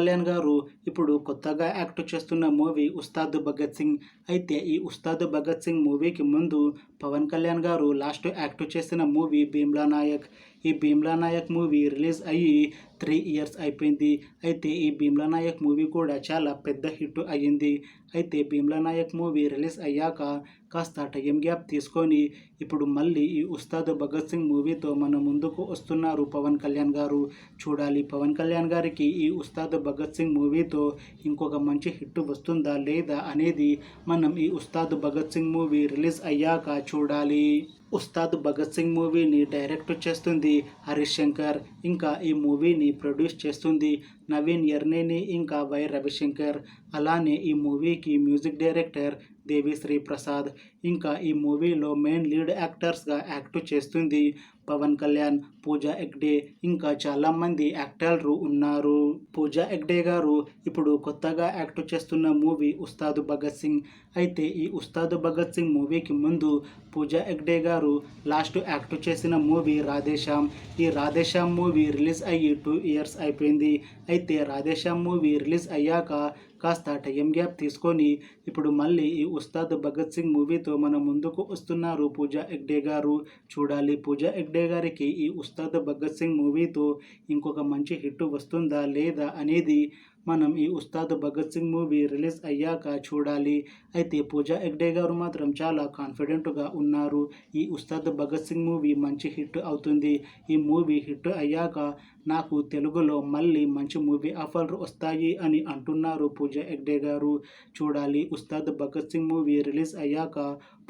కళ్యాణ్ గారు ఇప్పుడు కొత్తగా యాక్ట్ చేస్తున్న మూవీ ఉస్తాద్ భగత్ సింగ్. అయితే ఈ ఉస్తాద్ భగత్ సింగ్ మూవీకి ముందు పవన్ కళ్యాణ్ గారు లాస్ట్ యాక్ట్ చేసిన మూవీ భీమ్లా నాయక్. ఈ భీమ్లా నాయక్ మూవీ రిలీజ్ అయ్యి 3 ఇయర్స్ అయిపోయింది. అయితే ఈ భీమ్లా నాయక్ మూవీ కూడా చాలా పెద్ద హిట్ అయ్యింది. అయితే భీమ్లా నాయక్ మూవీ రిలీజ్ అయ్యాక కాస్త టైం గ్యాప్ తీసుకొని ఇప్పుడు మళ్ళీ ఈ ఉస్తాద్ భగత్ సింగ్ మూవీతో మన ముందుకు వస్తున్నారు పవన్ కళ్యాణ్ గారు. చూడాలి పవన్ కళ్యాణ్ గారికి ఈ ఉస్తాద్ భగత్ సింగ్ మూవీతో ఇంకొక మంచి హిట్ వస్తుందా లేదా అనేది మనం ఈ ఉస్తాద్ భగత్ సింగ్ మూవీ రిలీజ్ అయ్యాక చూడాలి. ఉస్తాద్ భగత్ సింగ్ మూవీని డైరెక్ట్ చేస్తుంది హరీష్ శంకర్. ఇంకా ఈ మూవీని ప్రొడ్యూస్ చేస్తుంది నవీన్ ఎర్నేని ఇంకా వై రవిశంకర్. అలానే ఈ మూవీకి మ్యూజిక్ డైరెక్టర్ దేవిశ్రీ ప్రసాద్. ఇంకా ఈ మూవీలో మెయిన్ లీడ్ యాక్టర్స్గా యాక్ట్ చేస్తుంది పవన్ కళ్యాణ్, పూజా హెగ్డే, ఇంకా చాలామంది యాక్టర్లు ఉన్నారు. పూజా హెగ్డే గారు ఇప్పుడు కొత్తగా యాక్ట్ చేస్తున్న మూవీ ఉస్తాద్ భగత్ సింగ్. అయితే ఈ ఉస్తాద్ భగత్ సింగ్ మూవీకి ముందు పూజా హెగ్డే గారు లాస్ట్ యాక్ట్ చేసిన మూవీ రాధేశ్యామ్. ఈ రాధేశ్యామ్ మూవీ రిలీజ్ అయ్యి 2 ఇయర్స్ అయిపోయింది. అయితే రాధేశ్యామ్ మూవీ రిలీజ్ అయ్యాక కాస్త టైం గ్యాప్ తీసుకొని ఇప్పుడు మళ్ళీ ఈ ఉస్తాద్ భగత్ సింగ్ మూవీతో మన ముందుకు వస్తున్నారు పూజా హెగ్డే గారు. చూడాలి పూజా హెగ్డే గారికి ఈ ఉస్తాద్ భగత్ సింగ్ మూవీతో ఇంకొక మంచి హిట్ వస్తుందా లేదా అనేది మనం ఈ ఉస్తాద్ భగత్ సింగ్ మూవీ రిలీజ్ అయ్యాక చూడాలి. అయితే పూజా హెగ్డే గారు మాత్రం చాలా కాన్ఫిడెంట్గా ఉన్నారు. ఈ ఉస్తాద్ భగత్ సింగ్ మూవీ మంచి హిట్ అవుతుంది. ఈ మూవీ హిట్ అయ్యాక నాకు తెలుగులో మళ్ళీ మంచి మూవీ ఆఫర్లు వస్తాయి అని అంటున్నారు పూజా హెగ్డే గారు. చూడాలి ఉస్తాద్ భగత్ సింగ్ మూవీ రిలీజ్ అయ్యాక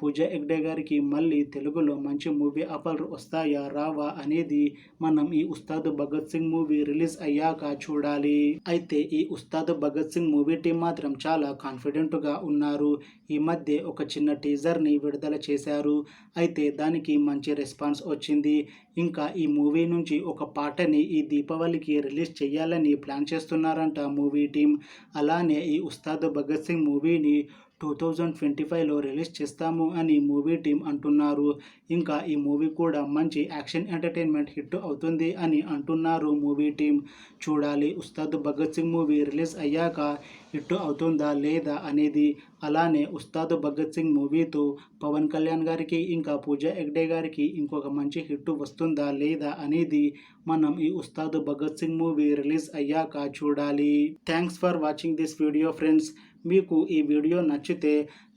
పూజా హెగ్డే గారికి మళ్ళీ తెలుగులో మంచి మూవీ ఆఫర్లు వస్తాయా రావా అనేది మనం ఈ ఉస్తాద్ భగత్ సింగ్ మూవీ రిలీజ్ అయ్యాక చూడాలి. అయితే ఈ ఉస్తాద్ భగత్ సింగ్ మూవీ టీం మాత్రం చాలా కాన్ఫిడెంట్గా ఉన్నారు. ఈ మధ్య ఒక చిన్న టీజర్ని విడుదల చేశారు. అయితే దానికి మంచి రెస్పాన్స్ వచ్చింది. ఇంకా ఈ మూవీ నుంచి ఒక పాటని ఈ దీపావళికి రిలీజ్ చేయాలని ప్లాన్ చేస్తున్నారంట మూవీ టీం. అలానే ఈ ఉస్తాద్ భగత్ సింగ్ మూవీని 2025లో రిలీజ్ చేస్తాము అని మూవీ టీం అంటున్నారు. ఇంకా ఈ మూవీ కూడా మంచి యాక్షన్ ఎంటర్టైన్మెంట్ హిట్ అవుతుంది అని అంటున్నారు మూవీ టీం. చూడాలి ఉస్తాద్ భగత్ సింగ్ మూవీ రిలీజ్ అయ్యాక హిట్ అవుతుందా లేదా అనేది. అలానే ఉస్తాద్ భగత్ సింగ్ మూవీతో పవన్ కళ్యాణ్ గారికి ఇంకా పూజా హెగ్డే గారికి ఇంకొక మంచి హిట్ వస్తుందా లేదా అనేది మనం ఈ ఉస్తాద్ భగత్ సింగ్ మూవీ రిలీజ్ అయ్యాక చూడాలి. Thanks for watching this video friends. మీకు ఈ వీడియో నచ్చితే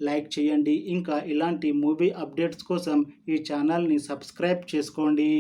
లైక్ చేయండి. ఇంకా ఇలాంటి మూవీ అప్డేట్స్ కోసం ఈ ఛానల్ని సబ్స్క్రైబ్ చేసుకోండి.